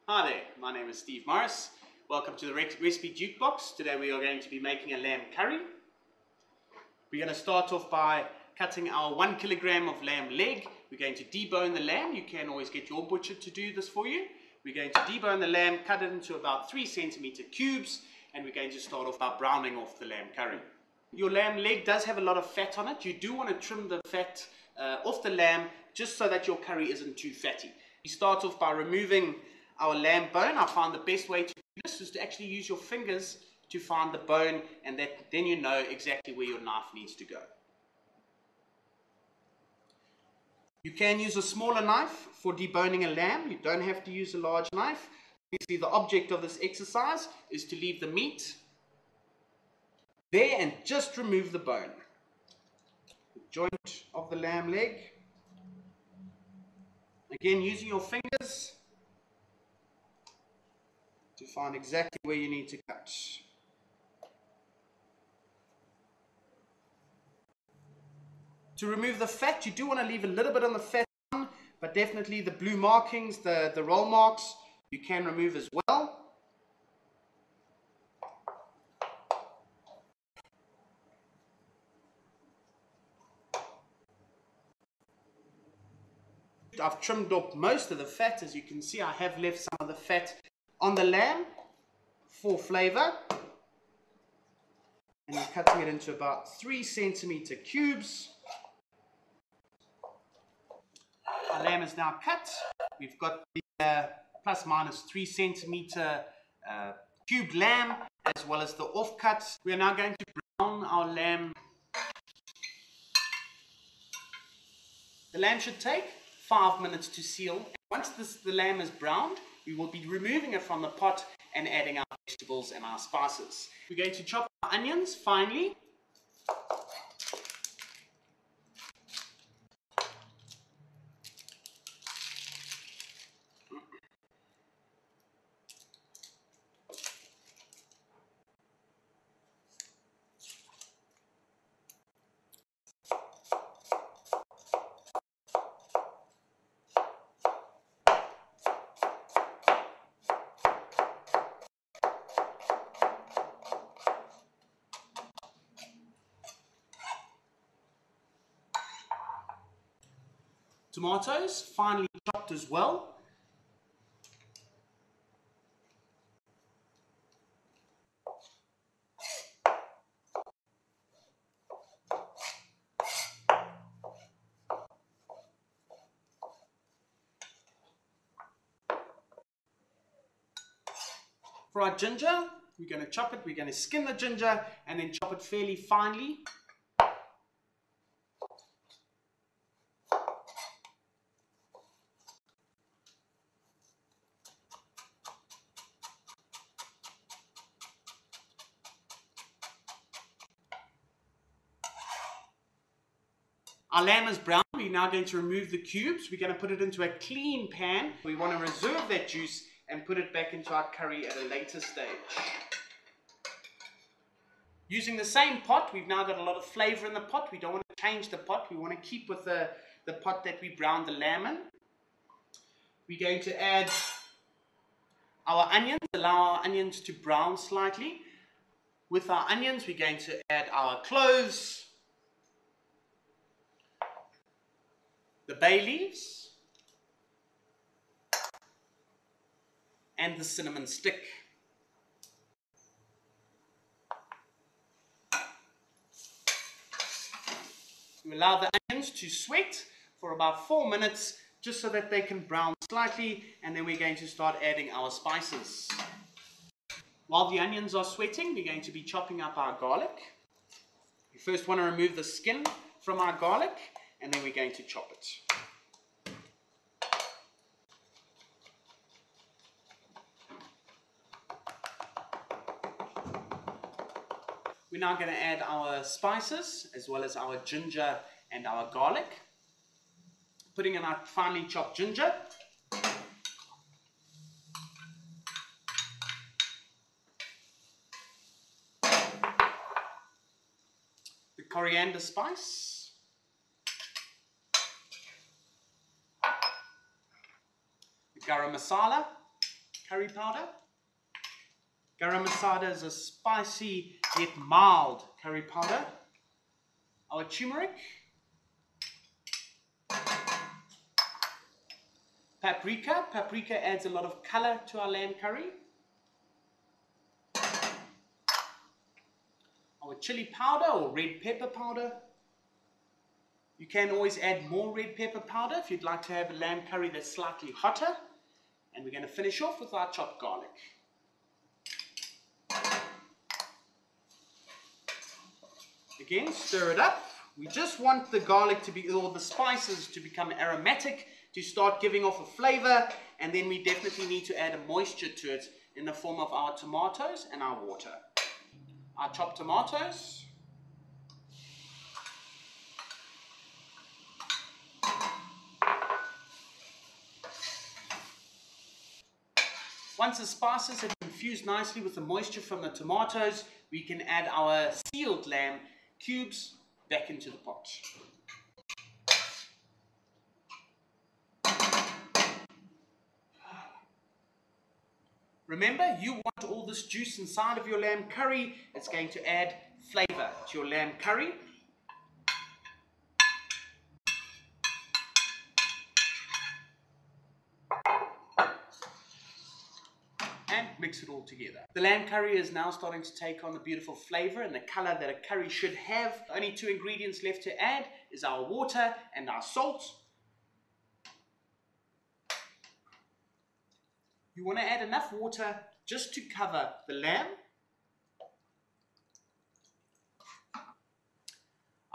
Hi there, my name is Steve Morris. Welcome to the Recipe Jukebox. Today we are going to be making a lamb curry. We're going to start off by cutting our 1 kilogram of lamb leg. We're going to debone the lamb. You can always get your butcher to do this for you. We're going to debone the lamb, cut it into about 3 centimeter cubes, and we're going to start off by browning off the lamb curry. Your lamb leg does have a lot of fat on it. You do want to trim the fat off the lamb just so that your curry isn't too fatty. We start off by removing our lamb bone. I find the best way to do this is to actually use your fingers to find the bone, and then you know exactly where your knife needs to go. You can use a smaller knife for deboning a lamb. You don't have to use a large knife. Obviously, the object of this exercise is to leave the meat there and just remove the bone. The joint of the lamb leg. Again, using your fingers to find exactly where you need to cut. To remove the fat, you do want to leave a little bit on the fat, but definitely the blue markings, the roll marks, you can remove as well. I've trimmed off most of the fat. As you can see, I have left some of the fat on the lamb for flavor. And I'm cutting it into about 3 centimeter cubes. Our lamb is now cut. We've got the plus minus 3 centimeter cubed lamb, as well as the offcuts. We are now going to brown our lamb. The lamb should take 5 minutes to seal. Once the lamb is browned, we will be removing it from the pot and adding our vegetables and our spices. We're going to chop our onions finely. Tomatoes, finely chopped as well. For our ginger, we're going to chop it, we're going to skin the ginger and then chop it fairly finely. Our lamb is brown. We're now going to remove the cubes. We're going to put it into a clean pan. We want to reserve that juice and put it back into our curry at a later stage. Using the same pot, we've now got a lot of flavor in the pot. We don't want to change the pot. We want to keep with the pot that we browned the lamb in. We're going to add our onions, allow our onions to brown slightly. With our onions, we're going to add our cloves, the bay leaves, and the cinnamon stick. We allow the onions to sweat for about 4 minutes, just so that they can brown slightly, and then we're going to start adding our spices. While the onions are sweating, we're going to be chopping up our garlic. We first want to remove the skin from our garlic, and then we're going to chop it. We're now going to add our spices as well as our ginger and our garlic. Putting in our finely chopped ginger. The coriander spice. The garam masala. curry powder. Garam masala is a spicy yet mild curry powder. Our turmeric. Paprika. Paprika adds a lot of color to our lamb curry. Our chili powder or red pepper powder. You can always add more red pepper powder if you'd like to have a lamb curry that's slightly hotter. And we're going to finish off with our chopped garlic. Again, stir it up. We just want the garlic to be, or the spices to become aromatic, to start giving off a flavor, and then we definitely need to add a moisture to it in the form of our tomatoes and our water. Our chopped tomatoes. Once the spices have infused nicely with the moisture from the tomatoes, we can add our sealed lamb cubes back into the pot. Remember, you want all this juice inside of your lamb curry. It's going to add flavor to your lamb curry. And mix it all together. The lamb curry is now starting to take on the beautiful flavor and the color that a curry should have. Only 2 ingredients left to add is our water and our salt. You want to add enough water just to cover the lamb.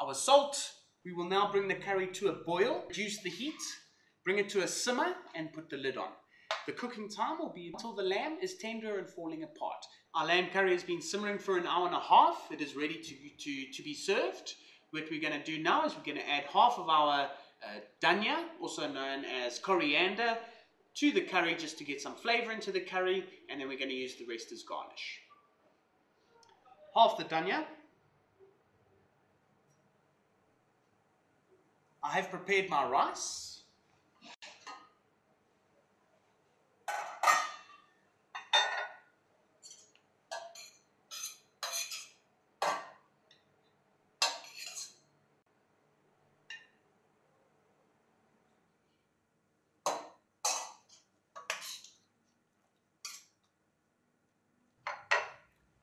Our salt, we will now bring the curry to a boil, reduce the heat, bring it to a simmer and put the lid on. The cooking time will be until the lamb is tender and falling apart. Our lamb curry has been simmering for an hour and a half. It is ready to be served. What we're going to do now is we're going to add half of our dhania, also known as coriander, to the curry just to get some flavor into the curry, and then we're going to use the rest as garnish. Half the dhania. I have prepared my rice.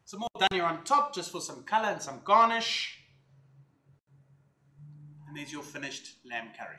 Some more dhania on top just for some color and some garnish. And there's your finished lamb curry.